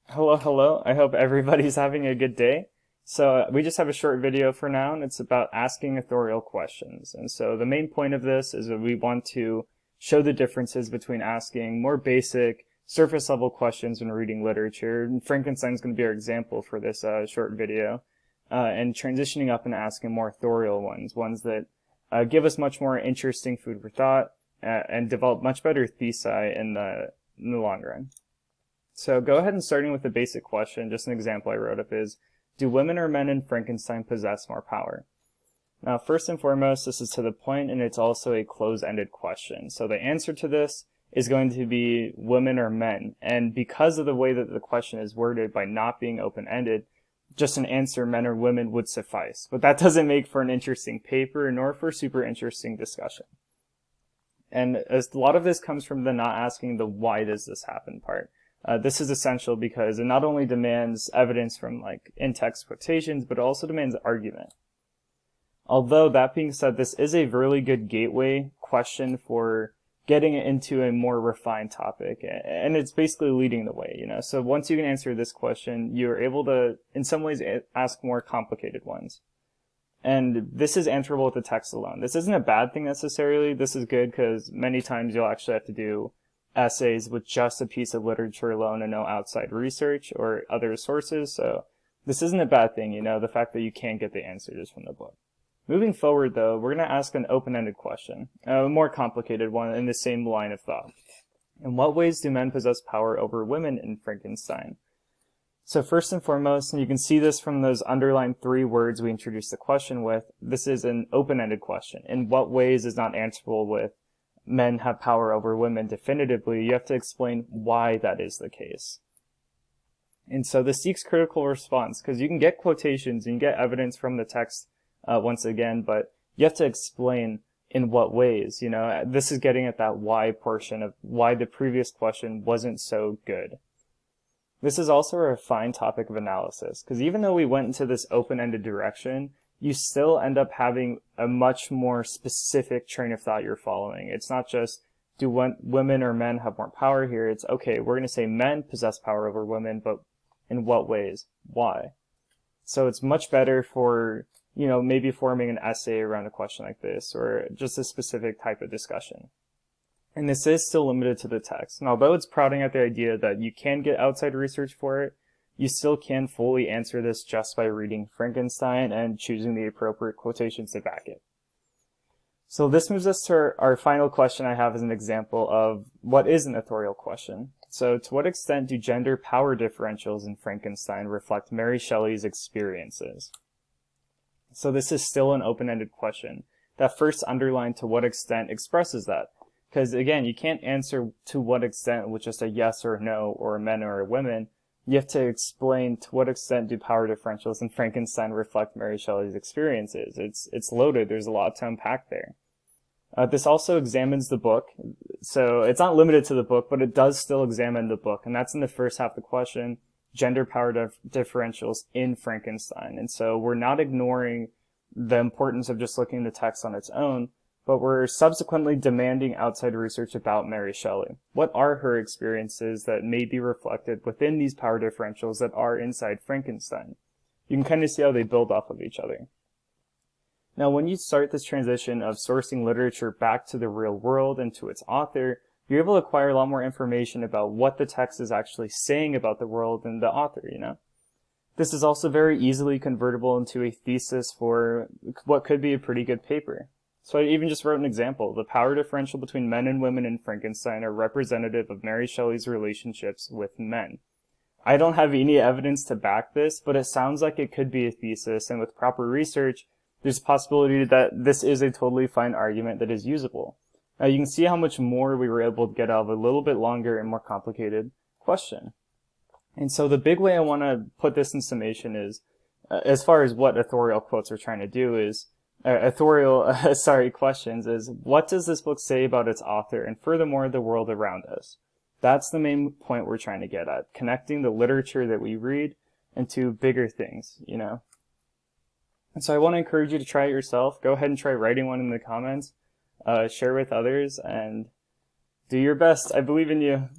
Hello, hello. I hope everybody's having a good day. We just have a short video for now, and it's about asking authorial questions. And so the main point of this is that we want to show the differences between asking more basic, surface level questions when reading literature. And Frankenstein's going to be our example for this short video. And transitioning up and asking more authorial ones that give us much more interesting food for thought and develop much better thesi in the long run. So go ahead and starting with the basic question, just an example I wrote up is, do women or men in Frankenstein possess more power? Now, first and foremost, this is to the point, and it's also a close-ended question. So the answer to this is going to be women or men. And because of the way that the question is worded by not being open-ended, just an answer, men or women, would suffice. But that doesn't make for an interesting paper, nor for super interesting discussion. And a lot of this comes from the not asking the why does this happen part. This is essential because it not only demands evidence from in-text quotations, but it also demands argument. Although that being said, this is a really good gateway question for getting into a more refined topic, and it's basically leading the way, So once you can answer this question, you're able to, in some ways, ask more complicated ones. And this is answerable with the text alone. This isn't a bad thing necessarily. This is good because many times you'll actually have to do essays with just a piece of literature alone and no outside research or other sources. So this isn't a bad thing, the fact that you can't get the answers from the book. Moving forward, though, we're going to ask an open-ended question, a more complicated one in the same line of thought. In what ways do men possess power over women in Frankenstein? So first and foremost, and you can see this from those underlined 3 words we introduced the question with, this is an open-ended question. In what ways is not answerable with men have power over women definitively? You have to explain why that is the case. And so this seeks critical response, because you can get quotations and you can get evidence from the text once again, but you have to explain in what ways. This is getting at that why portion of why the previous question wasn't so good. This is also a refined topic of analysis, because even though we went into this open-ended direction, you still end up having a much more specific train of thought you're following. It's not just, do women or men have more power here? It's, okay, we're going to say men possess power over women, but in what ways? Why? So it's much better for, maybe forming an essay around a question like this, or just a specific type of discussion. And this is still limited to the text. And although it's prouding at the idea that you can get outside research for it, you still can fully answer this just by reading Frankenstein and choosing the appropriate quotations to back it. So this moves us to our final question I have as an example of what is an authorial question. So to what extent do gender power differentials in Frankenstein reflect Mary Shelley's experiences? So this is still an open-ended question. That first underline to what extent expresses that. Because again, you can't answer to what extent with just a yes or a no or a men or a women. You have to explain to what extent do power differentials in Frankenstein reflect Mary Shelley's experiences. It's loaded. There's a lot to unpack there. This also examines the book. So it's not limited to the book, but it does still examine the book. And that's in the first half of the question, gender power differentials in Frankenstein. And so we're not ignoring the importance of just looking at the text on its own, but we're subsequently demanding outside research about Mary Shelley. What are her experiences that may be reflected within these power differentials that are inside Frankenstein? You can kind of see how they build off of each other. Now, when you start this transition of sourcing literature back to the real world and to its author, you're able to acquire a lot more information about what the text is actually saying about the world and the author, This is also very easily convertible into a thesis for what could be a pretty good paper. So I even just wrote an example. The power differential between men and women in Frankenstein are representative of Mary Shelley's relationships with men. I don't have any evidence to back this, but it sounds like it could be a thesis, and with proper research, there's a possibility that this is a totally fine argument that is usable. Now you can see how much more we were able to get out of a little bit longer and more complicated question. And so the big way I want to put this in summation is, as far as what authorial quotes are trying to do is, questions is, what does this book say about its author and furthermore the world around us? That's the main point we're trying to get at, connecting the literature that we read into bigger things, And so I want to encourage you to try it yourself. Go ahead and try writing one in the comments, share with others, and do your best. I believe in you.